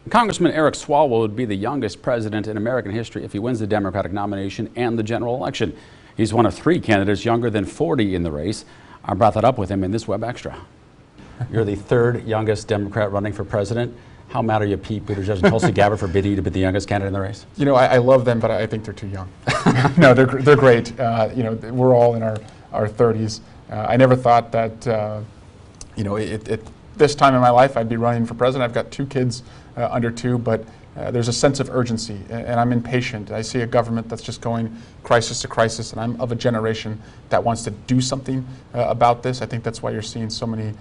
Congressman Eric Swalwell would be the youngest president in American history if he wins the Democratic nomination and the general election. He's one of 3 candidates younger than 40 in the race. I brought that up with him in this Web Extra. You're the 3rd youngest Democrat running for president. How mad are you, Pete Buttigieg and Tulsi Gabbard, for bidding you to be the youngest candidate in the race? You know, I love them, but I think they're too young. No, they're great. You know, we're all in our 30s. I never thought that, you know, this time in my life I'd be running for president. I've got 2 kids under 2, but there's a sense of urgency, and I'm impatient. I see a government that's just going crisis to crisis, and I'm of a generation that wants to do something about this. I think that's why you're seeing so many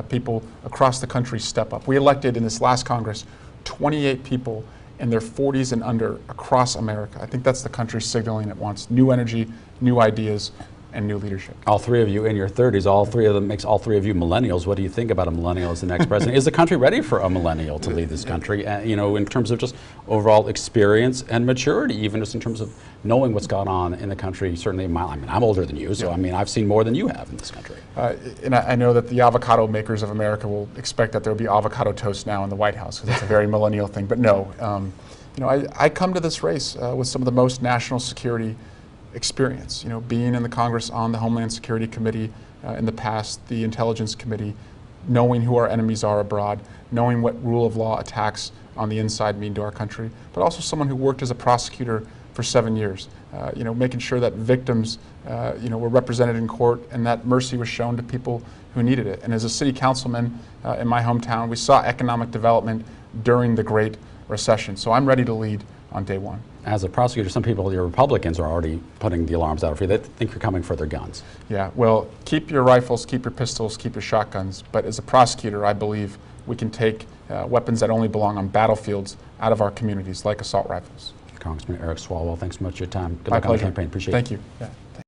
people across the country step up. We elected in this last Congress 28 people in their 40s and under across America. I think that's the country signaling it wants new energy, new ideas, and new leadership. All 3 of you in your 30s, all 3 of them makes all 3 of you millennials. What do you think about a millennial as the next president? Is the country ready for a millennial to lead this country? You know, in terms of just overall experience and maturity, even just in terms of knowing what's gone on in the country. Certainly, I mean, I'm older than you, so I mean, I've seen more than you have in this country. And I know that the avocado makers of America will expect that there will be avocado toast now in the White House, because that's a very millennial thing. But no, you know, I come to this race with some of the most national security experience, you know, being in the Congress on the Homeland Security Committee in the past, the Intelligence Committee, knowing who our enemies are abroad, knowing what rule of law attacks on the inside mean to our country, but also someone who worked as a prosecutor for 7 years, you know, making sure that victims, you know, were represented in court and that mercy was shown to people who needed it. And as a city councilman in my hometown, we saw economic development during the Great Recession. So I'm ready to lead on day one. As a prosecutor, some people, your Republicans, are already putting the alarms out for you. They think you're coming for their guns. Yeah, well, keep your rifles, keep your pistols, keep your shotguns. But as a prosecutor, I believe we can take weapons that only belong on battlefields out of our communities, like assault rifles. Congressman Eric Swalwell, thanks so much for your time. Good My luck pleasure. on the campaign. Appreciate it. Thank you. Yeah.